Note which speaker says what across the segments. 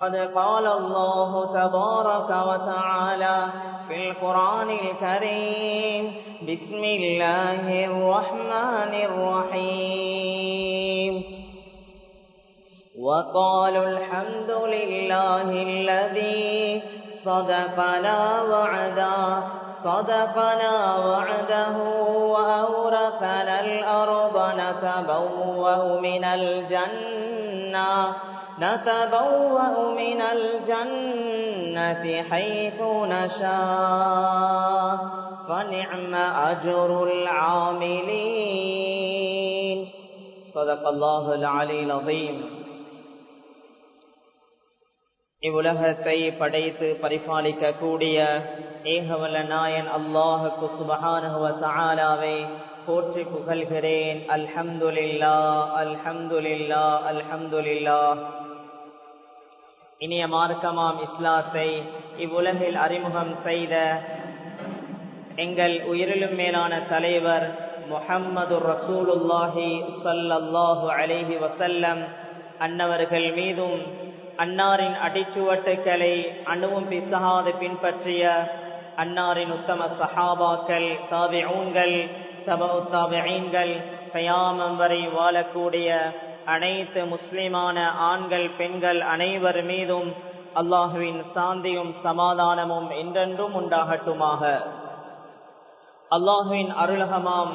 Speaker 1: قد قال الله تبارك وتعالى في القرآن الكريم بسم الله الرحمن الرحيم وقالوا الحمد لله الذي صدقنا وعده وأورثنا الأرض نتبوأ من الجنة حيث نشاء فنعم أجر العاملين صدق الله العلي العظيم. இவ்வுலகத்தை படைத்து பரிபாலிக்க கூடிய ஏகவல்ல நாயன் அல்லாஹுக்கு சுப்ஹானஹு வ தஆலாவை போற்றி புகழ்கிறேன். அல்ஹம்துலில்லாஹ் அல்ஹம்துலில்லாஹ் அல்ஹம்துலில்லாஹ். இனிய மார்க்கமாம் இஸ்லாத்தை இவ்வுலகில் அறிமுகம் செய்த எங்கள் உயிரிலும் மேலான தலைவர் முஹம்மது ரசூலுல்லாஹி ஸல்லல்லாஹு அலைஹி வஸல்லம் அன்னவர்கள் மீதும் அன்னாரின் அடிச்சுவட்டுக்களை அணுவும் பிசகாது பின்பற்றிய அன்னாரின் உத்தம சஹாபாக்கள், தாபிஊன்கள், தபஉ தாபிஈன்கள், கியாமம் வரை வாழக்கூடிய அனைத்து முஸ்லிமான ஆண்கள் பெண்கள் அனைவர் மீதும் அல்லாஹுவின் சாந்தியும் சமாதானமும் என்றென்றும் உண்டாகட்டுமாக. அல்லாஹுவின் அருளகமாம்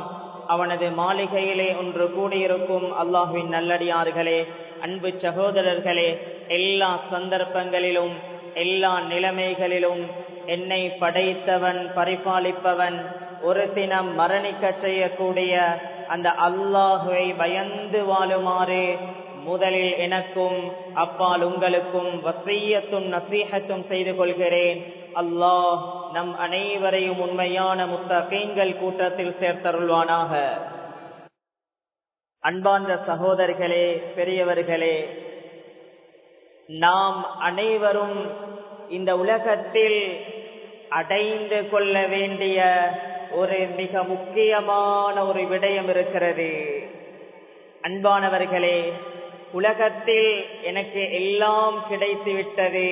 Speaker 1: அவனது மாளிகையிலே ஒன்று கூடியிருக்கும் அல்லாஹுவின் நல்லடியார்களே, அன்பு சகோதரர்களே, எல்லா சந்தர்ப்பங்களிலும் எல்லா நிலைமைகளிலும் என்னை படைத்தவன் பரிபாலிப்பவன் ஒரு தினம் மரணிக்க செய்யக்கூடிய அந்த அல்லாஹுவை பயந்து வாழுமாறு முதலில் எனக்கும் அப்பால் உங்களுக்கும் வசியத்தும் நசீஹத்தும் செய்து கொள்கிறேன். அல்லாஹ் நம் அனைவரையும் உண்மையான முத்தகீன்கள் கூட்டத்தில் சேர்த்தருள்வானாக. அன்பார்ந்த சகோதரர்களே, பெரியவர்களே, நாம் அனைவரும் இந்த உலகத்தில் அடைந்து கொள்ள வேண்டிய ஒரு மிக முக்கியமான ஒரு விடயம் இருக்கிறது. அன்பானவர்களே, உலகத்தில் எனக்கு எல்லாம் கிடைத்து விட்டது,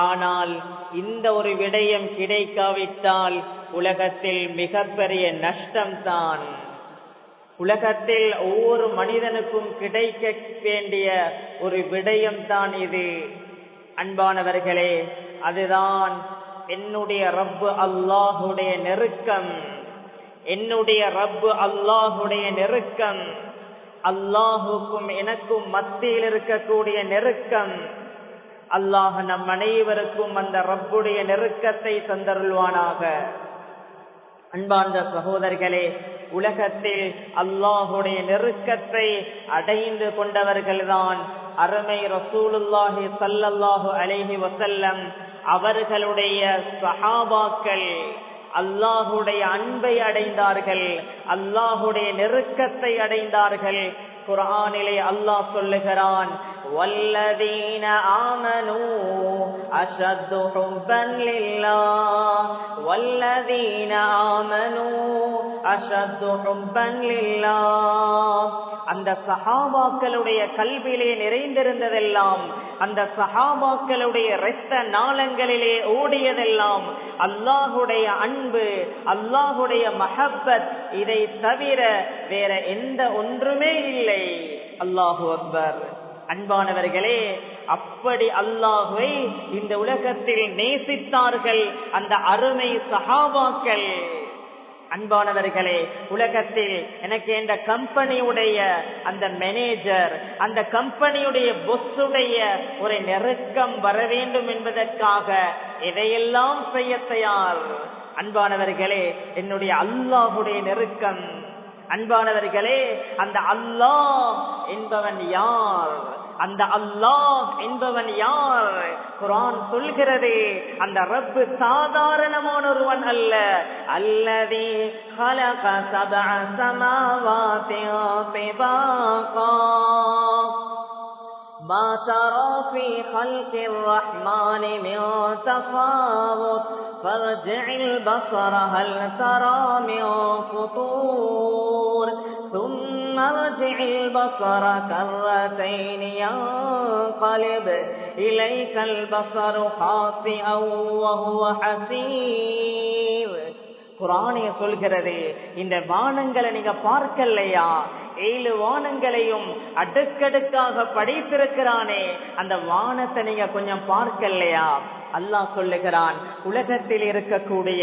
Speaker 1: ஆனால் இந்த ஒரு விடயம் கிடைக்காவிட்டால் உலகத்தில் மிகப்பெரிய நஷ்டம்தான். உலகத்தில் ஒவ்வொரு மனிதனுக்கும் கிடைக்க வேண்டிய ஒரு விடயம்தான் இது. அன்பானவர்களே, அதுதான் என்னுடைய ரப்பு அல்லாஹுடைய நெருக்கம். என்னுடைய ரப்பு அல்லாஹுடைய நெருக்கம், அல்லாஹுக்கும் எனக்கும் மத்தியில் இருக்கக்கூடிய நெருக்கம். அல்லாஹ் நம் அனைவருக்கும் அந்த ரப்புடைய நெருக்கத்தை தந்தருள்வானாக. அன்பார்ந்த சகோதரர்களே, உலகத்தில் அல்லாஹுடைய நெருக்கத்தை அடைந்து கொண்டவர்கள்தான் அருமை ரசூலுல்லாஹி ஸல்லல்லாஹு அலைஹி வஸல்லம் அவர்களுடைய சஹாபாக்கள். அல்லாஹுடைய அன்பை அடைந்தார்கள், அல்லாஹுடைய நெருக்கத்தை அடைந்தார்கள். குர்ஆனிலே அல்லாஹ் சொல்லுகிறான், வல்லதீன ஆமனூ அஷத்து ஹுப்பன் லில்லாஹ் வல்லதீன ஆமனூ அஷத்து ஹுப்பன் லில்லாஹ். அந்த சஹாபாக்களுடைய கல்வியிலே நிறைந்திருந்ததெல்லாம், அந்த சஹாபாக்களுடைய இரத்த நாளங்களிலே ஓடியதெல்லாம் அல்லாஹுடைய அன்பு, அல்லாஹுடைய மஹப்பத். இதை தவிர வேற எந்த ஒன்றுமே இல்லை. அல்லாஹு அக்பர். அன்பானவர்களே, அப்படி அல்லாஹுவை இந்த உலகத்தில் நேசித்தார்கள் அந்த அருமை சஹாபாக்கள். அன்பானவர்களே, உலகத்தில் எனக்கு இந்த கம்பெனியுடைய அந்த மேனேஜர், அந்த கம்பெனியுடைய பொஸ்ஸுடைய ஒரு நெருக்கம் வர வேண்டும் என்பதற்காக எதையெல்லாம் செய்ய தயார். அன்பானவர்களே, என்னுடைய அல்லாஹுடைய நெருக்கம். அன்பானவர்களே, அந்த அல்லாஹ் என்பவன் யார்? அந்த அல்லாஹ் என்பவன் யார்? குர்ஆன் சொல்கிறது, அந்த ரப்பு சாதாரணமான ஒருவன் அல்ல. அல்லதி خلق سبع سماوات طباقا ما ترى في خلق الرحمن من تفاوت فارجع البصر هل ترى من فطور ثم ارجع البصر كرتين ينقلب إليك البصر خاسئا وهو حسير. குர்ஆனே சொல்கிறது, இந்த வானங்களை நீங்க பார்க்கலையா? 7 வானங்களையும் அடுக்கடுக்காக படைத்திருக்கிறானே, அந்த வானத்தை நீங்க கொஞ்சம் பார்க்கலையா? அல்லாஹ் சொல்லுகிறான், உலகத்தில் இருக்கக்கூடிய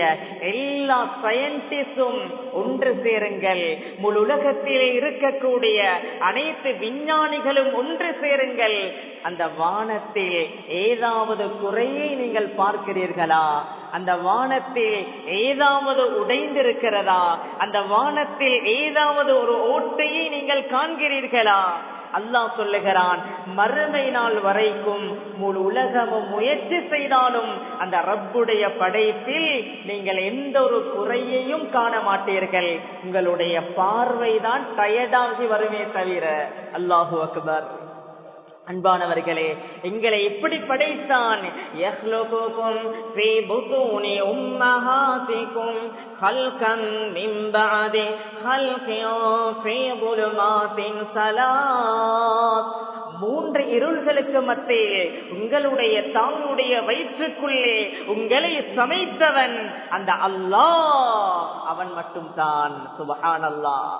Speaker 1: எல்லா சயின்டிஸ்டும் ஒன்று சேருங்கள், முழு உலகத்திலே இருக்கக்கூடிய அனைத்து விஞ்ஞானிகளும் ஒன்று சேருங்கள். அந்த வானத்தில் ஏதாவது குறையை நீங்கள் பார்க்கிறீர்களா? அந்த வானத்தில் ஏதாவது உடைந்திருக்கிறதா? அந்த வானத்தில் ஏதாவது ஒரு ஓட்டையை நீங்கள் காண்கிறீர்களா? அல்லாஹ் சொல்லுகிறான், மறுமை நாள் வரைக்கும் முழு உலகமும் முயற்சி செய்தாலும் அந்த ரப்புடைய படைப்பில் நீங்கள் எந்த ஒரு குறையையும் காண மாட்டீர்கள். உங்களுடைய பார்வைதான் டயர்டாகி வருமே தவிர. அல்லாஹு அக்பர். அன்பானவர்களே, எங்களை எப்படி படைத்தான்? யஹ்லுகுகும் ஃபீ புதூனி உம்மஹாதிகும் ஹல்கன் மின் பஅதி ஹல்கின் ஃபீ ظுலுமாத்தின் ஸலாத். 3 இருள்களுக்கு மத்தியில் உங்களுடைய தாயுடைய வயிற்றுக்குள்ளே உங்களை சமைத்தவன் அந்த அல்லாஹ், அவன் மட்டும்தான். சுப்ஹானல்லாஹ்.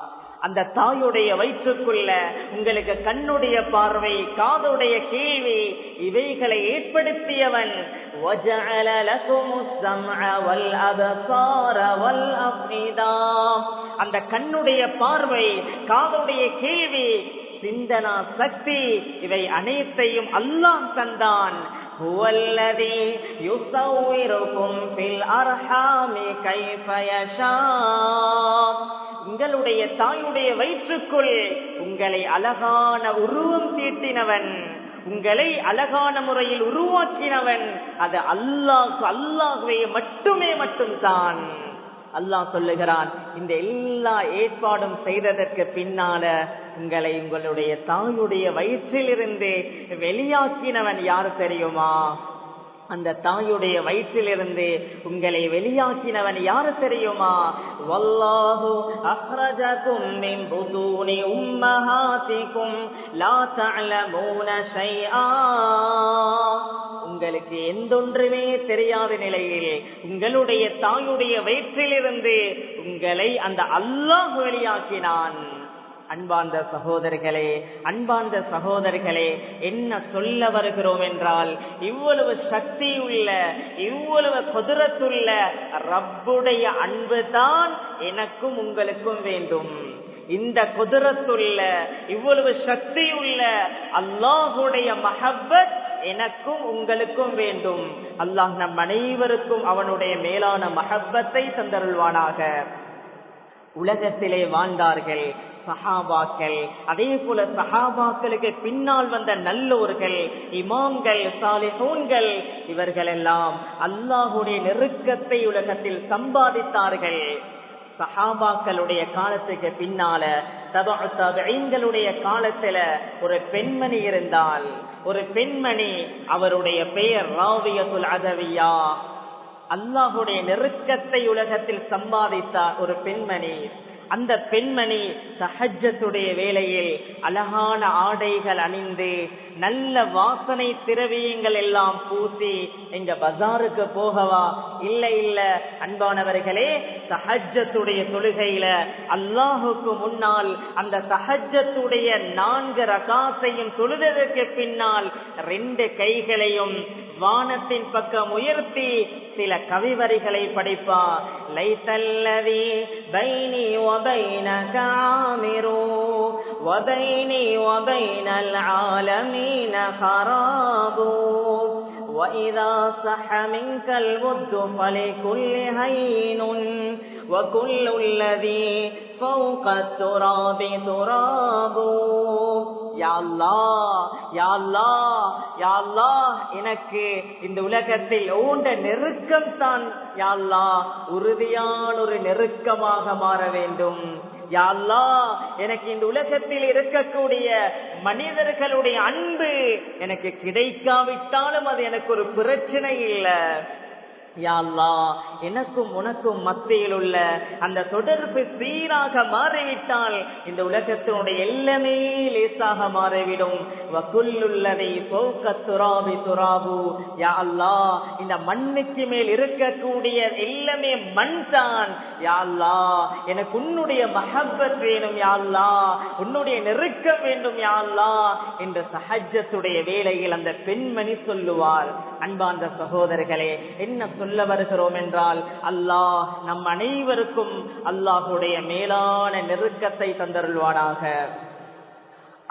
Speaker 1: அந்த தாயுடைய வயிற்றுக்குள்ள உங்களுக்கு கண்ணுடைய பார்வை, காதுடைய கேள்வி, இவைகளை ஏற்படுத்தியவன். وَجَعَلَ لَكُمُ السَّمْعَ وَالْأَبْصَارَ وَالْأَفْئِدَةَ. அந்த கண்ணுடைய பார்வை, காதுடைய கேள்வி, சிந்தனா சக்தி, இவை அனைத்தையும் அல்லாஹ் தந்தான். هُوَ الَّذِي يُصَوِّرُكُمْ فِي الْأَرْحَامِ كَيْفَ يَشَاءُ. உங்களுடைய தாயுடைய வயிற்றுக்குள் உங்களை அழகான உருவம் தீட்டினவன், உங்களை அழகான முறையில் உருவாக்கினவன் அது அல்லாஹ்வே மட்டும்தான். அல்லாஹ் சொல்லுகிறான், இந்த எல்லா ஏற்பாடும் செய்ததற்கு பின்னால உங்களை உங்களுடைய தாயுடைய வயிற்றிலிருந்து வெளியாக்கினவன் யார் தெரியுமா? அந்த தாயுடைய வயிற்றிலிருந்து உங்களை வெளியாக்கினவன் யார் தெரியுமா? வல்லாஹு அஹ்ரஜகும் மின் புதூனி உம்மஹாதிகும் லா தஅலமூன ஷைஆ. உங்களுக்கு எந்தொன்றுமே தெரியாத நிலையில் உங்களுடைய தாயுடைய வயிற்றிலிருந்து உங்களை அந்த அல்லாஹ் வெளியாக்கினான். அன்பார்ந்த சகோதரர்களே, என்ன சொல்ல வருகிறோம் என்றால், இவ்வளவு சக்தி உள்ள, இவ்வளவு குதிரத்துள்ள ரப்புடைய அன்பு தான் எனக்கும் உங்களுக்கும் வேண்டும். இந்த குதிரத்துள்ள, இவ்வளவு சக்தி உள்ள அல்லாஹுடைய மஹப்பத் எனக்கும் உங்களுக்கும் வேண்டும். அல்லாஹ் நம் அனைவருக்கும் அவனுடைய மேலான மஹப்பத்தை தந்தருள்வானாக. உலகத்திலே வாழ்ந்தார்கள் சஹாபாக்கள், அதே போல சஹாபாக்களுக்கு பின்னால் வந்த நல்லோர்கள், இமாம்கள், சாலிஹூன்கள், இவர்கள் எல்லாம் அல்லாஹுடைய நெருக்கத்தை உலகத்தில் சம்பாதித்தார்கள். சஹாபாக்களுடைய காலத்துக்கு பின்னால தபீன்களுடைய காலத்துல ஒரு பெண்மணி இருந்தால், ஒரு பெண்மணி, அவருடைய பெயர் ராவியத்துல் அதவியா. அல்லாஹுடைய நெருக்கத்தை உலகத்தில் சம்பாதித்தார் ஒரு பெண்மணி. அந்த பெண்மணி தஹஜ்ஜத்துடைய வேளையில் அழகான ஆடைகள் அணிந்து, நல்ல வாசனை திரவியங்கள் எல்லாம் பூசி, எங்க பஜாருக்கு போகவா? இல்ல அன்பானவர்களே, தஹஜ்ஜத்துடைய தொழுகையில அல்லாஹுக்கு முன்னால் அந்த தஹஜ்ஜத்துடைய 4 ரகாத்தையும் தொழுதற்கு பின்னால் 2 கைகளையும் வானத்தின் பக்கம் உயர்த்தி சில கவிவரிகளை படிப்பா. லைத்தல்லதி பைனி வபைனக ஆமிரு வபைனி வபைனல் ஆலமீன ஹராபு وإذا صح منك الود فلكل هين وكل الذي فوق التراب تراب. யா அல்லாஹ், யா அல்லாஹ், யா அல்லாஹ், எனக்கு இந்த உலகத்தில் ஓண்ட நெருக்கம் தான் யா அல்லாஹ் உறுதியான ஒரு நெருக்கமாக மாற வேண்டும். யா அல்லாஹ், எனக்கு இந்த உலகத்தில் இருக்கக்கூடிய மனிதர்களுடைய அன்பு எனக்கு கிடைக்காவிட்டாலும் அது எனக்கு ஒரு பிரச்சனை இல்லை. யா அல்லாஹ், எனக்கும் உனக்கும் மத்தியில் உள்ள அந்த தொடர்பு சீராக மாறிவிட்டால் இந்த உலகத்தினுடைய எல்லாமே லேசாக மாறிவிடும். வகுல்லுல்லதை ஃபௌக துராபி துராபு, யா அல்லாஹ் இந்த மண்ணுக்கு மேல் இருக்கக்கூடிய எல்லாமே மண் தான். யா அல்லாஹ் எனக்கு உன்னுடைய மஹப்பத் வேணும் யா அல்லாஹ், உன்னுடைய நெருக்கம் வேண்டும் யா அல்லாஹ் என்று தஹஜ்ஜத்துடைய வேளையில் அந்த பெண்மணி சொல்லுவார். அன்பார்ந்த சகோதரர்களே, என்ன சொல்ல வருகிறோம் என்றால், அல்லாஹ் நம் அனைவருக்கும் அல்லாஹுடைய மேலான நெருக்கத்தை தந்தருள்வானாக.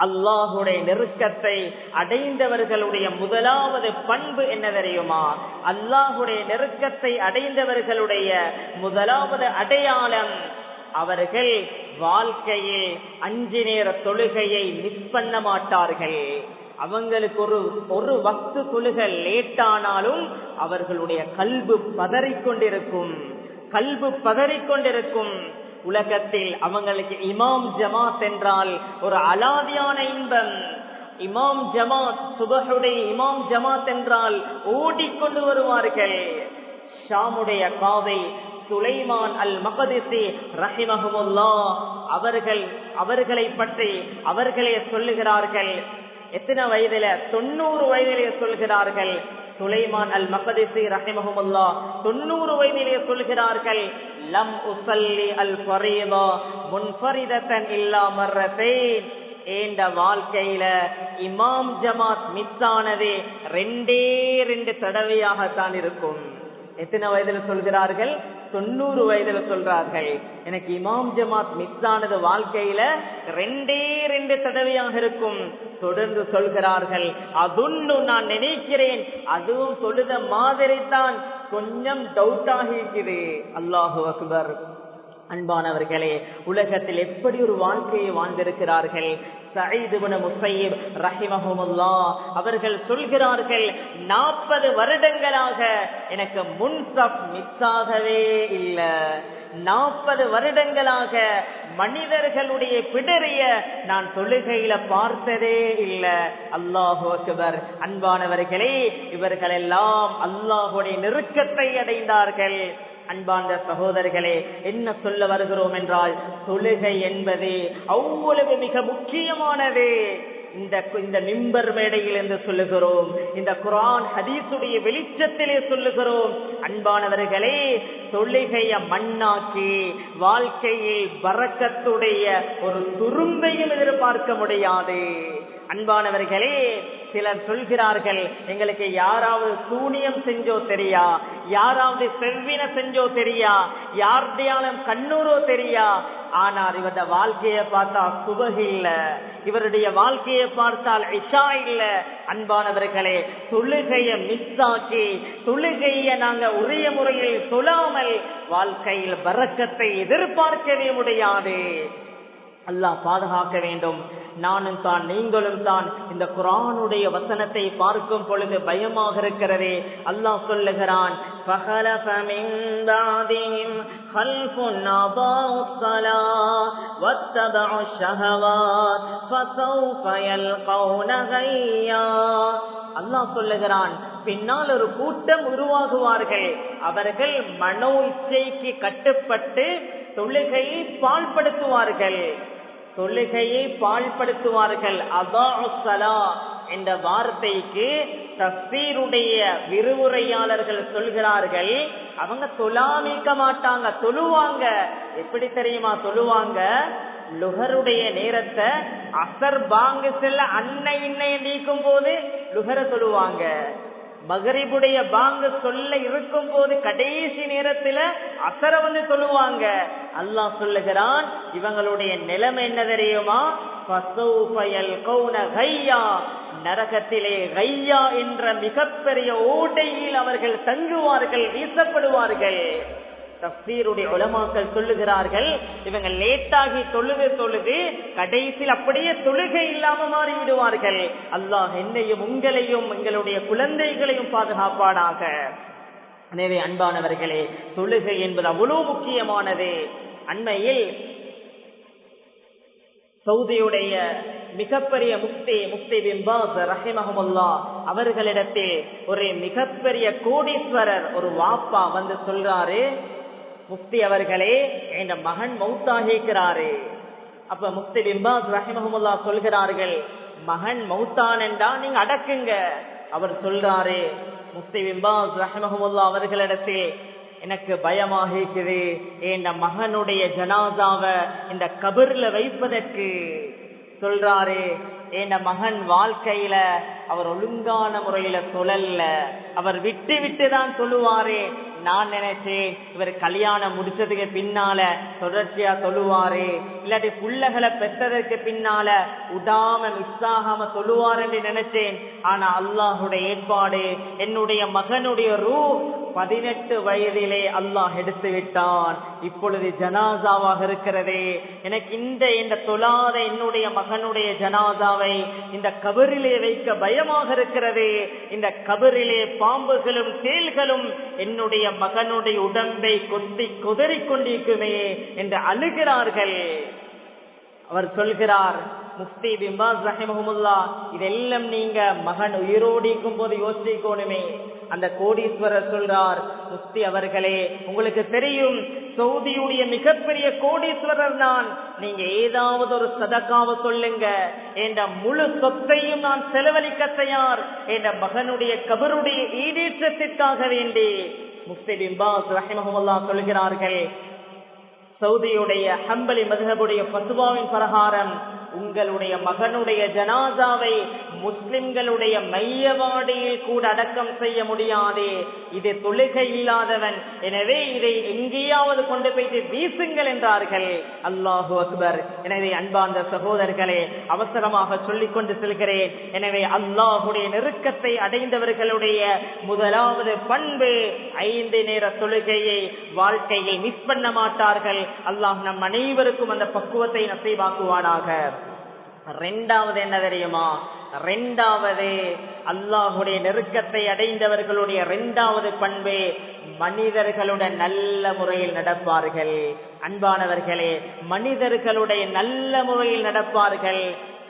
Speaker 1: அல்லாஹுடைய நெருக்கத்தை அடைந்தவர்களுடைய முதலாவது பண்பு என்ன தெரியுமா? அல்லாஹுடைய நெருக்கத்தை அடைந்தவர்களுடைய முதலாவது அடையாளம், அவர்கள் வாழ்க்கையில் 5 நேர தொழுகையை மிஸ் பண்ண மாட்டார்கள். அவங்களுக்கு ஒரு வக்து தொழுகை லேட்டானாலும் அவர்களுடைய கல்பு பதறிக்கொண்டிருக்கும். உலகத்தில் அவங்களுக்கு இமாம் ஜமாத் என்றால் ஒரு அலாதியான இன்பம். இமாம் ஜமாத், சுபஹுடைய இமாம் ஜமாத் என்றால் ஓடிக்கொண்டு வருவார்கள். ஷாமுடைய காதை சுலைமான் அல் மக்திசி ரஹிமஹுல்லாஹ் அவர்களை பற்றி அவர்களே சொல்லுகிறார்கள். எத்தனை வயதில? 90 வயதிலே சொல்கிறார்கள். சுலைமான் அல் மக்திசி ரஹிமஹுல்லாஹ் 90 வயதிலே சொல்கிறார்கள், லம் உஸல்லி அல் ஃபரீதா முன்ஃபரிதத்தன் இல்லா மர்ரத்தைன். ஏண்ட வாழ்க்கையில இமாம் ஜமாத் மிஸ் ஆனதே 2 தடவையாகத்தான் இருக்கும். எத்தனை வயதுல சொல்கிறார்கள்? 90 வயதுல சொல்றார்கள், எனக்கு இமாம் ஜமாத் மிஸ் ஆனது வாழ்க்கையில 2 தடவையாக இருக்கும். தொடர்ந்து சொல்கிறார்கள், அதுன்னு நான் நினைக்கிறேன், அதுவும் தொழுத மாதிரி தான், கொஞ்சம் டவுட் ஆகிருக்குது. அல்லாஹு அக்பர். அன்பானவர்களே, உலகத்தில் எப்படி ஒரு வாழ்க்கையை வாழ்ந்திருக்கிறார்கள். சயீத் இப்னு முஸையிப் ரஹிமஹுல்லாஹ் அவர்கள் சொல்கிறார்கள், 40 வருடங்களாக எனக்கு முன்சப் மிஸ் ஆகவே இல்லை. 40 வருடங்களாக மனிதர்களுடைய பிடரிய நான் தொழுகையில பார்த்ததே இல்லை. அல்லாஹு அக்பர். அன்பானவர்களே, இவர்கள் எல்லாம் அல்லாஹுடைய நெருக்கத்தை அடைந்தார்கள். அன்பார்ந்த சகோதரர்களே, என்ன சொல்ல வருகிறோம் என்றால், தொழுகை என்பது அவ்வளவு மிக முக்கியமானது. இந்த மிம்பர் மேடையில் என்று சொல்லுகிறோம், இந்த குர்ஆன் ஹதீஸுடைய வெளிச்சத்திலே சொல்லுகிறோம். அன்பானவர்களே, தொழுகையை மண்ணாக்கி வாழ்க்கையில் பரக்கத்துடைய ஒரு துரும்பையும் எதிர்பார்க்க முடியாது. அன்பானவர்களே, சிலர் சொல்கிறார்கள், எங்களுக்கு யாராவது சூனியம் செஞ்சோ தெரியா, யாராவது செவ்வின செஞ்சோ தெரியா, யாருடையாலும் கண்ணூரோ தெரியா, ஆனால் இவருடைய வாழ்க்கையை பார்த்தா சுபஹ் இல்ல, இவருடைய வாழ்க்கையை பார்த்தால் இஷா இல்ல. அன்பானவர்களே, தொழுகையை மிஸ் ஆக்கி தொழுகையை நாங்க உரிய முறையில் தொழாமல் வாழ்க்கையில் பரக்கத்தை எதிர்பார்க்கவே முடியாது. அல்லாஹ் பாதுகாக்க வேண்டும். நானும் தான் நீங்களும் தான் இந்த குர்ஆனுடைய வசனத்தை பார்க்கும் பொழுது பயமாக இருக்கிறதே. அல்லாஹ் சொல்லுகிறான், فَخَلَفَ مِن بَعْدِهِمْ خَلْفٌ أَضَاعُوا الصَّلَاةَ وَاتَّبَعُوا الشَّهَوَاتِ فَسَوْفَ يَلْقَوْنَ غَيًّا. அல்லாஹ் சொல்லுகிறான், பின்னால் ஒரு கூட்டம் உருவாகுவார்கள். அவர்கள் மனோ இச்சைக்கு கட்டுப்பட்டு தொழுகையை பாழ்படுத்துவார்கள். அதாஉஸ்ஸலா என்ற வார்த்தைக்கு தஃசீருடைய விரிவுரையாளர்கள் சொல்கிறார்கள், அவங்க தொழாமிக்க மாட்டாங்க, தொழுவாங்க. எப்படி தெரியுமா தொழுவாங்க? லுஹருடைய நேரத்தை அசர் பாங்கு செல்ல அன்னை இன்னைய நீக்கும் போது லுஹர தொழுவாங்க. மகரிபுடைய பாங்கு சொல்ல இருக்கும் போது கடைசி நேரத்துல அசர தொழுவாங்க. அல்லாஹ் சொல்லுகிறான், இவங்களுடைய நிலைமை என்ன தெரியுமா? நரகத்திலே கையா என்ற மிகப்பெரிய ஓட்டையில் அவர்கள் தங்குவார்கள், வீசப்படுவார்கள். தஃசீருடைய உலமாக்கள் சொல்லுகிறார்கள், இவங்க லேட்டாகி தொழுது கடைசியில் அப்படியே தொழுகை இல்லாம மாறி விடுவார்கள். அல்லாஹ் என்னையும் உங்களையும் எங்களுடைய குழந்தைகளையும் பாதுகாப்பானாக. எனவே அன்பானவர்களே, தொழுகை என்பது அவ்வளவு முக்கியமானது. அண்மையில் சவுதியுடைய மிகப்பெரிய முஃப்தி பின் பாஸ் ரஹிமஹுல்லாஹ் அவர்களிடத்தில் ஒரு மிகப்பெரிய கோடீஸ்வரர் ஒரு வாப்பா வந்து சொல்றாரு, முஃப்தி அவர்களே, என் மகன் மௌத்தாகிக்கிறாரு. அப்ப முஃப்தி பின் பாஸ் ரஹிமஹுல்லாஹ் சொல்கிறார்கள், மகன் மௌத்தான் என்றா நீங்க அடக்குங்க. அவர் சொல்றாரு, முஃப்தி பின் பாஸ் ரஹிமஹுல்லாஹ் அவர்களிடத்தில் எனக்கு பயமாக இருக்குது, என் மகனுடைய ஜனாசாவை இந்த கபர்ல வைப்பதற்கு. சொல்றாரு, என் மகன் வாழ்க்கையில அவர் ஒழுங்கான முறையில தொழல்ல, அவர் விட்டு விட்டு தான் தொழுவாரு. நான் நினைச்சேன் இவர் கல்யாணம் முடிச்சதுக்கு பின்னால தொடர்ச்சியா தொழுவாரு, இல்லாட்டி புள்ளகளை பெற்றதற்கு பின்னால உடாம மிஸ் ஆகாம தொழுவார் என்று நினைச்சேன். ஆனா அல்லாஹுடைய ஏற்பாடு, என்னுடைய மகனுடைய ரூஹ் 18 வயதிலே அல்லாஹ் எடுத்து விட்டான். இப்பொழுது ஜனாசாவாக இருக்கிறது. எனக்கு இந்த தொழாத என்னுடைய மகனுடைய ஜனாசாவை இந்த கபரிலே வைக்க பயமாக இருக்கிறது. இந்த கபரிலே பாம்புகளும் தேள்களும் என்னுடைய மகனுடைய உடம்பை கொத்தி குதறிக் கொண்டிருக்குமே என்று அழுகிறார்கள். அவர் சொல்கிறார், முஃப்தி பின் பாஸ் ரஹிமஹுல்லாஹ், இதெல்லாம் நீங்க மகன் உயிரோடு இருக்கும் போது யோசிக்கணுமே. அந்த கோடீஸ்வரர் சொல்றார், முஃப்தி அவர்களே, உங்களுக்கு தெரியும் சவுதியுடைய மிகப்பெரிய கோடீஸ்வரர் நான். நீங்க ஏதாவது ஒரு சதகாவை சொல்லுங்க, என்ற முழு சொத்தையும் நான் செலவழிக்க தயார், என்ற மகனுடைய கபருடைய ஈடேற்றத்திற்காக வேண்டி. முஃப்தி பின் பாஸ் ரஹிமஹுல்லாஹ் சொல்கிறார்கள், சவுதியுடைய ஹம்பலி மذஹபுடைய ஃபத்வாவின் பிரகாரம் உங்களுடைய மகனுடைய ஜனாசாவை முஸ்லிம்களுடைய மையவாடியில் கூட அடக்கம் செய்ய முடியாது. இது தொழுகை இல்லாதவன், எனவே இதை எங்கேயாவது கொண்டு போய்ட்டு வீசுங்கள் என்றார்கள். அல்லாஹு அக்பர். எனவே அன்பார்ந்த சகோதரர்களே, அவசரமாக சொல்லிக் கொண்டு செல்கிறேன். எனவே அல்லாஹுடைய நெருக்கத்தை அடைந்தவர்களுடைய முதலாவது பண்பு 5 நேர தொழுகையை வாழ்க்கையில் மிஸ் பண்ண மாட்டார்கள். அல்லாஹ் நம் அனைவருக்கும் அந்த பக்குவத்தை நசீபாக்குவானாக. 2வது என்ன தெரியுமா? 2வது அல்லாஹுடைய நெருக்கத்தை அடைந்தவர்களுடைய 2வது பண்பு, மனிதர்களுடன் நல்ல முறையில் நடப்பார்கள். அன்பானவர்களே, மனிதர்களுடைய நல்ல முறையில் நடப்பார்கள்.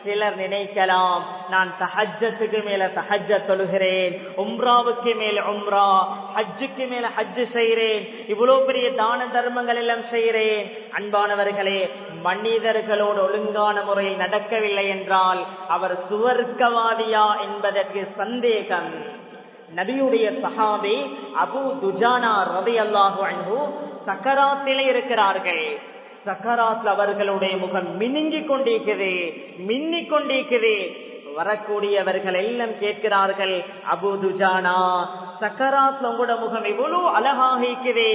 Speaker 1: சிலர் நினைக்கலாம், நான் தஹஜ்ஜத்துக்கு மேல தஹஜ்ஜத் தொழுகிறேன், உம்ராவுக்கு மேல உம்ரா, ஹஜ்ஜுக்கு மேல ஹஜ்ஜு செய்கிறேன், இவ்வளவு பெரிய தான தர்மங்கள் எல்லாம் செய்கிறேன். அன்பானவர்களே, மனிதர்களோடு ஒழுங்கான முறையில் நடக்கவில்லை என்றால் அவர் சுவர்க்கவாதியா என்பதற்கு சந்தேகம். நபியுடைய சஹாபி அபூ துஜானா ரலியல்லாஹு அன்ஹு சக்கராத்திலே இருக்கிறார்கள். சக்கராத்ல அவர்களுடைய முகம் மின்னிக் கொண்டிருக்கிறது. வரக்கூடியவர்கள் எல்லாம் கேட்கிறார்கள், அபூ துஜானா, சக்கராத்ல உங்களோட முகம் எவ்வளவு அழகாக இருக்குது,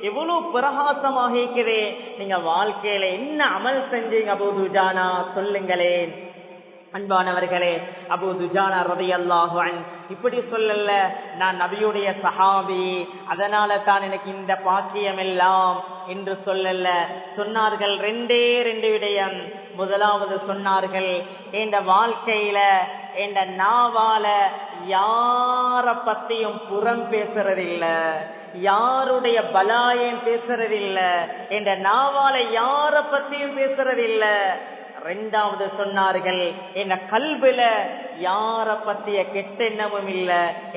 Speaker 1: எவ்வளவு பிரகாசமாக இருக்குது, நீங்க வாழ்க்கையில என்ன அமல் செஞ்சீங்க அபூ துஜானா, சொல்லுங்களேன். அன்பானவர்களே, அபூ துஜானா ரலியல்லாஹு அன்ஹு இப்படி சொல்லல, நான் நபியுடைய சஹாபி, அதனால தான் எனக்கு இந்த பாக்கியம் எல்லாம் என்று சொல்லல. சொன்னார்கள் 2 விடயம். முதலாவது சொன்னார்கள், என் வாழ்க்கையில என் நாவால யார பத்தியும் புறம் பேசுறதில்ல, யாருடைய பலாயம் பேசுறதில்ல, என் நாவால யார பத்தியும் பேசுறதில்ல. 2வது சொன்னார்கள், என் கல்வில யார பத்திய கெட்ட எண்ணமும் இல்ல,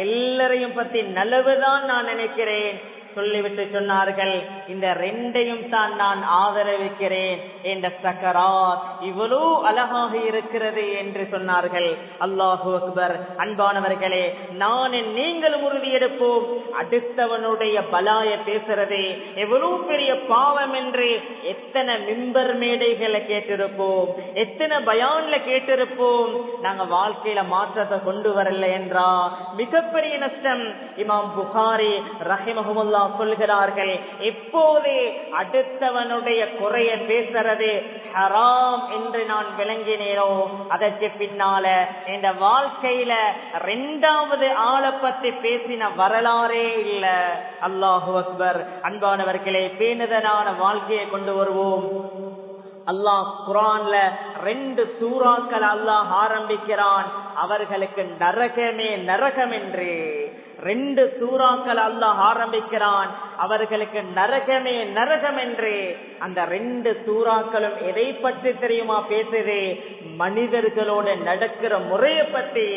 Speaker 1: எல்லாரையும் பத்தி நல்லதுதான் நான் நினைக்கிறேன். சொல்லிவிட்டு சொன்னார்கள், இந்த 2ஐயும் தான் நான் ஆதரவிக்கிறேன், என்ற சக்கராத் இவ்வளவு அழகாக இருக்கிறது என்று சொன்னார்கள். அல்லாஹு அக்பர். அன்பானவர்களே, நான் நீங்களும் உறுதி எடுப்போம், அடுத்தவனுடைய பலாய பேசுறது எவ்வளவு பெரிய பாவம் என்று எத்தனை மிம்பர் மேடைகளை கேட்டிருப்போம், எத்தனை பயான்ல கேட்டிருப்போம். நாங்க வாழ்க்கையில மாற்றத்தை கொண்டு வரல என்றா மிகப்பெரிய நஷ்டம். இமாம் புகாரி ரஹிமஹுல்லாஹ் சொல்கிறார்கள், எப்போது அடுத்தவனுடைய குறைய பேசுறது ஹராம் என்று நான் விளங்கினேனோ அதற்கு பின்னால என் வாழ்க்கையில 2வது ஆளை பத்தி பேசின வரலாறே இல்ல. அல்லாஹு அக்பர். அன்பானவர்களே, பேணுதலான வாழ்க்கையை கொண்டு வருவோம். அல்லாஹ் குர்ஆன்ல 2 சூறாக்கள் அல்லாஹ் ஆரம்பிக்கிறான். அவர்களுக்கு நரகமே நரகம் என்று. 2 சூறாக்கள் அல்லாஹ் ஆரம்பிக்கிறான், அவர்களுக்கு நரகமே நரகம் என்று. அந்த 2 சூறாக்களும் எதை பற்றி தெரியுமா பேசுது? மனிதர்களோடு நடக்கிற முறையை பற்றி.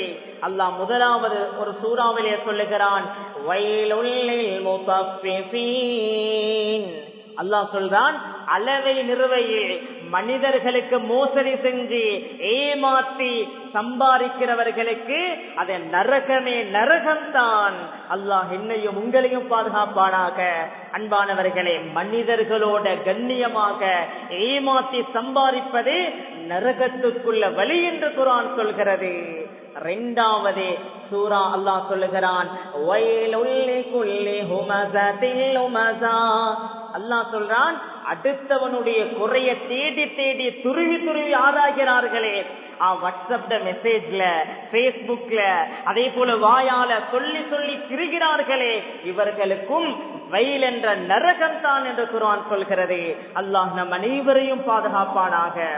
Speaker 1: அல்லாஹ் முதலாவது ஒரு சூறாவிலே சொல்லுகிறான், வயலுல் லில் முத்தஃபிஃபீன். அல்லாஹ் சொல்றான், அளவை நிறுவையில் மனிதர்களுக்கு மோசடி செஞ்சு ஏமாற்றி சம்பாதிக்கிறவர்களுக்கு அது நரகமே நரகம்தான். அல்லாஹ் என்னையும் உங்களையும் பாதுகாப்பானாக. அன்பானவர்களே, மனிதர்களோட கண்ணியமாக ஏமாற்றி சம்பாதிப்பது நரகத்துக்குள்ள வழி என்று குர்ஆன் சொல்கிறது. 2வது சூரா அல்லாஹ் சொல்லுகிறான், அல்லாஹ் சொல்றான், அடுத்தவனுடைய குறைய தேடி தேடி துருவி துருவி ஆராய்கிறார்களே, வாட்ஸ்அப்ல மெசேஜ்ல பேஸ்புக்ல அதே போல வாயால சொல்லி சொல்லி திரிகிறார்களே, இவர்களுக்கும் வயல் என்ற நரகம் தான் என்று குர்ஆன் சொல்கிறது. அல்லாஹ் நம் அனைவரையும் பாதுகாப்பானாக.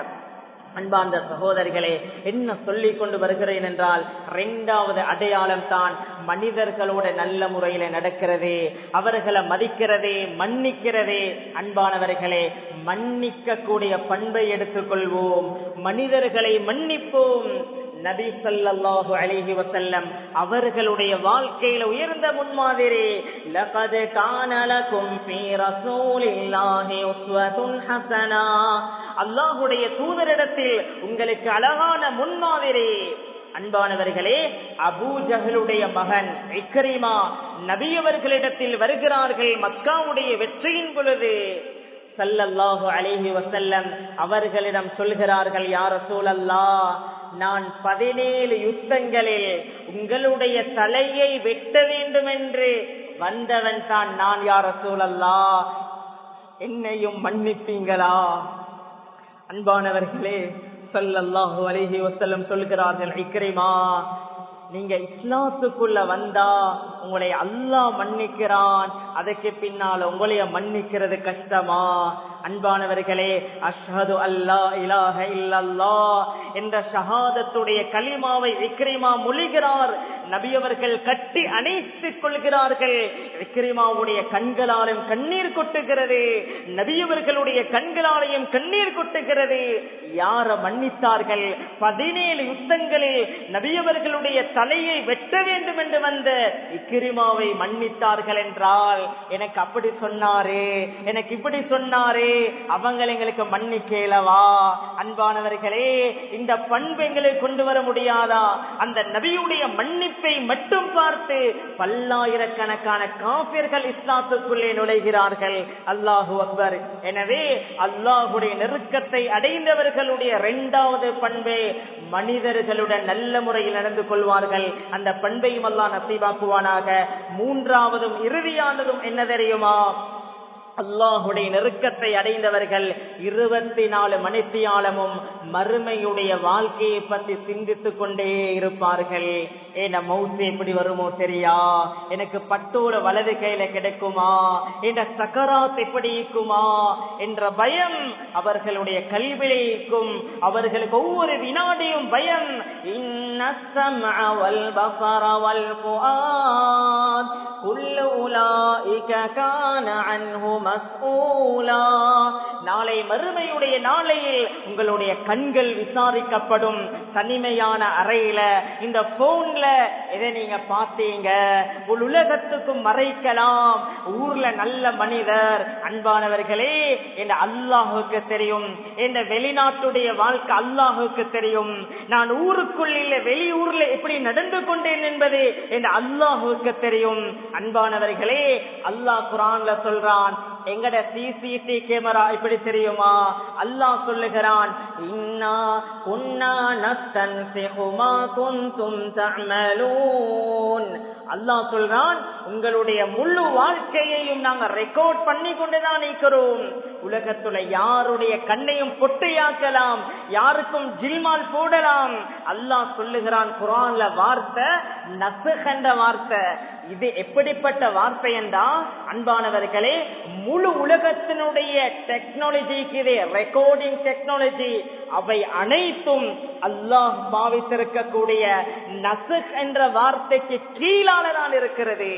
Speaker 1: அன்பார்ந்த சகோதரிகளே, என்ன சொல்லிக் கொண்டு வருகிறேன் என்றால், 2வது அடையாளம் தான் மனிதர்களோட நல்ல முறையில நடக்கிறது, அவர்களை மதிக்கிறது, மன்னிக்கிறது. அன்பானவர்களே, மன்னிக்க கூடிய பண்பை எடுத்துக்கொள்வோம், மனிதர்களை மன்னிப்போம். நபி ஸல்லல்லாஹு அலைஹி வஸல்லம் அவர்களுடைய வாழ்க்கையில உயர்ந்த முன்மாதிரி, லகத் கான லகும் ஃபீ ரசூலில்லாஹி உஸ்வத்துன் ஹஸனா. அல்லாஹ்வுடைய தூதரிடத்தில் உங்களுக்கு அழகான முன்மாதிரி. அன்பானவர்களே, அபூ ஜஹலுடைய மகன் இக்ரிமா நபி அவர்களிடத்தில் வருகிறார்கள் மக்காவுடைய வெற்றியின் பொழுது. ஸல்லல்லாஹு அலைஹி வஸல்லம் அவர்களிடம் சொல்கிறார்கள், யா ரசூலல்லாஹ், நான் 17 யுத்தங்களில் உங்களுடைய தலையை வெட்ட வேண்டும் என்று வந்தவன் தான் நான், யா ரசூலல்லாஹ், என்னையும் மன்னிப்பீங்களா? அன்பானவர்களே, ஸல்லல்லாஹு அலைஹி வஸல்லம் சொல்கிறார்கள், இக்ரிமா, நீங்க இஸ்லாத்துக்குள்ள வந்தா உங்களை அல்லாஹ் மன்னிக்கிறான், அதுக்கு பின்னால உங்களைய மன்னிக்கிறது கஷ்டமா? அன்பானவர்களே, அஷ்ஹது அல்லா இலாஹ இல்லல்லாஹ் என்ற ஷஹாதத்துடைய கலிமாவை இக்ரிமா மொழிகிறார். நபி அவர்கள் கட்டி அணைத்துக் கொள்கிறார்கள். இக்ரிமாவுடைய கண்களாலும் கண்ணீர் கொட்டுகிறது, நபி அவர்களுடைய கண்களாலையும் கண்ணீர் கொட்டுகிறது. யார மன்னித்தார்கள்? 17 யுத்தங்களில் நபி அவர்களுடைய தலையை வெட்ட வேண்டும் என்று வந்த இக்ரிமாவை மன்னித்தார்கள் என்றால், எனக்கு அப்படி சொன்னாரே, எனக்கு இப்படி சொன்னாரே, அவங்க எங்களுக்கு மன்னிக்கலவா? அன்பானவர்களே, இந்த பண்பு எங்களுக்கு கொண்டு வர முடியாதா? அந்த நபியுடைய மன்னிப்பை மட்டும் பார்த்து பல்லாயிரக்கணக்கான காஃபிர்கள் இஸ்லாத்துக்குள்ளே நுழைகிறார்கள். அல்லாஹு அக்பர். எனவே அல்லாஹுடைய நெருக்கத்தை அடைந்தவர்களுடைய 2வது பண்பு, மனிதர்களுடன் நல்ல முறையில் நடந்து கொள்வார்கள். அந்த பண்பையும் அல்லாஹ் நசீபாக்குவானாக. 3வதும் இறுதியானதும் என்ன தெரியுமா? அல்லாஹுடைய நெருக்கத்தை அடைந்தவர்கள் 24 மணித்தியாலமும் மறுமையுடைய வாழ்க்கையை பற்றி சிந்தித்துக் கொண்டே இருப்பார்கள். என் மௌத்து எப்படி வருமோ தெரியா, எனக்கு பட்டோட வலது கையில கிடைக்குமா, என்ற சக்கராத் எப்படி இருக்குமா என்ற பயம் அவர்களுடைய கல்வியிலே இருக்கும். அவர்களுக்கு ஒவ்வொரு வினாடியும் பயம். இன்ன ஸம்அ வல் பஸர வல் ஃபுஆத் குல்லு உலாயிக கான அன்ஹு மஸ்ஊலா. நாளை மறுமையுடைய நாளையில் உங்களுடைய கண்கள் விசாரிக்கப்படும். தனிமையான அறையில இந்த போன்ல எதை நீங்க பார்த்தீங்க, உலகத்துக்கும் மறைக்கலாம். ஊர்ல நல்ல மனிதர். அன்பானவர்களே, இந்த அல்லாஹுக்கு தெரியும். இந்த வெளிநாட்டுடைய வாழ்க்கை அல்லாஹுக்கு தெரியும். நான் ஊருக்குள்ள வெளியூர்ல எப்படி நடந்து கொண்டேன் என்பது இந்த அல்லாஹுக்கு தெரியும். அன்பானவர்களே, அல்லாஹ் குர்ஆன்ல சொல்றான், எங்கட சிசிடி கேமரா இப்படி தெரியுமா? அல்லாஹ் சொல்லுகிறான், இன்னா குன்னா நஸ்தன்சிஹு மா குன்தும் தஅமலூன். அல்லாஹ் சொல்றான், உங்களுடைய முழு வாழ்க்கையையும் நாங்க ரெக்கார்ட் பண்ணி கொண்டுதான் இருக்கிறோம். உலகத்துல யாருடைய கண்ணையும் பொட்டையாக்கலாம், யாருக்கும் ஜில்மால் போடலாம். அல்லாஹ் சொல்லுகிறான் குர்ஆன்ல வார்த்தை நஸ்ஹ் என்ற வார்த்தை. இது எப்படிப்பட்ட வார்த்தை என்றா அன்பானவர்களே, முழு உலகத்தினுடைய டெக்னாலஜிக்கு இது ரெக்கார்டிங் டெக்னாலஜி, அவை அனைத்தும் அல்லாஹ் பாவித்திருக்கக்கூடிய நஸ்க் என்ற வார்த்தைக்கு கீழால தான் இருக்கிறது.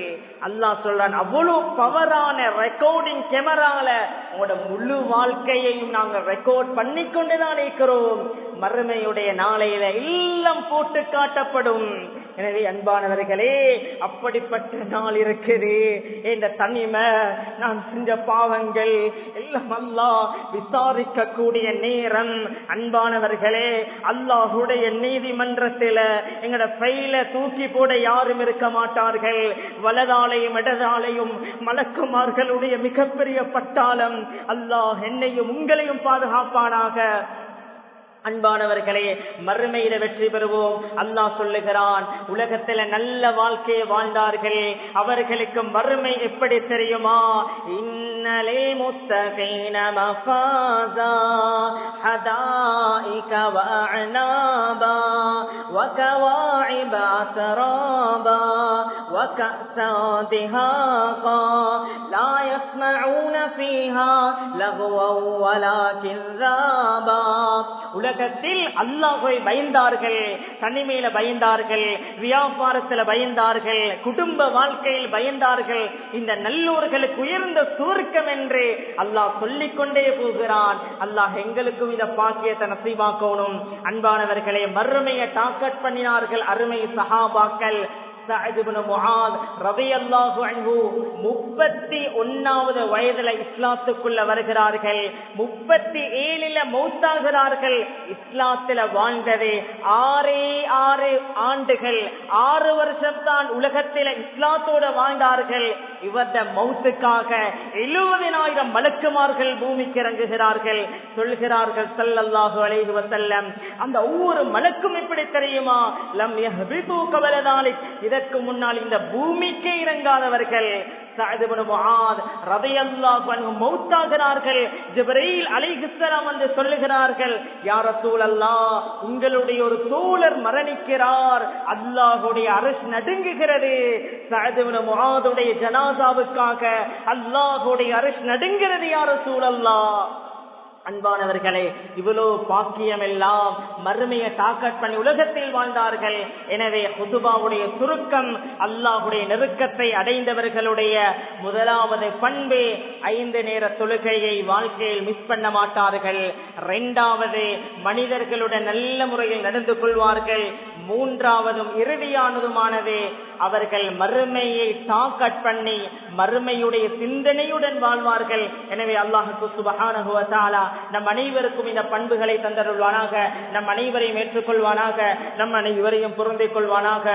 Speaker 1: அல்லாஹ் சொல்றான், அவ்வளவு பவரான ரெக்கார்டிங் கேமரால உங்களோட முழு வாழ்க்கையையும் நாங்கள் ரெக்கார்ட் பண்ணிக்கொண்டுதான் இருக்கிறோம். மறுமையுடைய நாளையில எல்லாம் போட்டு காட்டப்படும். எனவே அன்பானவர்களே, அப்படிப்பட்ட நாள் இருக்குது. இந்த தனிமை, நான் செஞ்ச பாவங்கள் எல்லாம் அல்லாஹ் விசாரிக்க கூடிய நேரம். அன்பானவர்களே, அல்லாஹுடைய நீதிமன்றத்தில் எங்கட ஃபைல தூக்கி போட யாரும் இருக்க மாட்டார்கள். வலதாலையும் இடதாலையும் மலக்குமார்களுடைய மிகப்பெரிய பட்டாளம். அல்லாஹ் என்னையும் உங்களையும் பாதுகாப்பானாக. அன்பானவர்களே, மறுமையில வெற்றி பெறுவோம். அல்லாஹ் சொல்லுகிறான், உலகத்தில் நல்ல வாழ்க்கையை வாழ்ந்தார்கள், அவர்களுக்கு மறுமை எப்படி தெரியுமா? இன்னலே முத்தகீன மஃபாஸா ஹதாயிக வஅனாபா வகவாஇப அத்ராபா வகஸா திஹாகா லா யஸ்மஊன ஃபீஹா லஹ்வன் வலா கிஸாபா. உலகத்தில் அல்லாஹ்வை பயந்தார்கள், தனிமையில பயந்தார்கள், வியாபாரத்தில் பயந்தார்கள், குடும்ப வாழ்க்கையில் பயந்தார்கள். இந்த நல்லோர்களுக்கு உயர்ந்த சுவர்க்கம் என்று அல்லாஹ் சொல்லிக் கொண்டே போகிறான். அல்லாஹ் எங்களுக்கும் இந்த பாக்கியத்தை நசீபாக்கணும். அன்பானவர்களே, மறுமையை டார்கெட் பண்ணினார்கள் அருமை சஹாபாக்கள். சஅத் இப்னு முஆத் ரலியல்லாஹு அன்ஹு 31வது வயதுல இஸ்லாத்துக்குள்ள வருகிறார்கள். 37ல மௌத்தாகிறார்கள். இஸ்லாத்துல வாழ்ந்தது 6 ஆண்டுகள், 6 வருஷம் தான் உலகத்தில இஸ்லாத்தோட வாழ்ந்தார்கள். இவருடைய மௌத்துக்காக 70,000 மலக்குமார்கள் பூமிக்கு இறங்குகிறார்கள். சொல்கிறார்கள் ஸல்லல்லாஹு அலைஹி வஸல்லம், அந்த ஒவ்வொரு மலக்கும் எப்படி தெரியுமா? லம் யஹ்பிது கபல தாலிக், இதற்கு முன்னால் இந்த பூமிக்கே இறங்காதவர்கள். சஅத் இப்னு முஆத் ரலியல்லாஹு அன்ஹு மௌத்தாகிறார்கள். ஜிப்ரீல் அலைஹிஸ்ஸலாம் வந்து சொல்லுகிறார்கள், யா ரசூலல்லாஹ், உங்களுடைய ஒரு தோழர் மரணிக்கிறார், அல்லாஹ்வுடைய அர்ஷ் நடுங்குகிறது. சஅத் இப்னு முஆதுடைய ஜனாசாவுக்காக அல்லாஹ்வுடைய அர்ஷ் நடுங்கிறது யா ரசூலல்லாஹ். அன்பானவர்களே, இவ்வளோ பாக்கியம் எல்லாம் மறுமையை டார்கெட் பண்ணி உலகத்தில் வாழ்ந்தார்கள். எனவே ஹுதுபாவுடைய சுருக்கம், அல்லாஹுடைய நெருக்கத்தை அடைந்தவர்களுடைய முதலாவது பண்பு 5 நேர தொழுகையை வாழ்க்கையில் மிஸ் பண்ண மாட்டார்கள். 2வது, மனிதர்களுடன் நல்ல முறையில் நடந்து கொள்வார்கள். 3வதும் இறுதியானதுமானது, அவர்கள் மறுமையை டார்கெட் பண்ணி மறுமையுடைய சிந்தனையுடன் வாழ்வார்கள். எனவே அல்லாஹ்வுக்கு சுப்ஹானஹு வ தஆலா நம் அனைவருக்கும் இந்த பண்புகளை தந்தருள்வானாக. நம் அனைவரையும் ஏற்றுக்கொள்வானாக. நம் அனைவரையும் பொருந்திக் கொள்வானாக.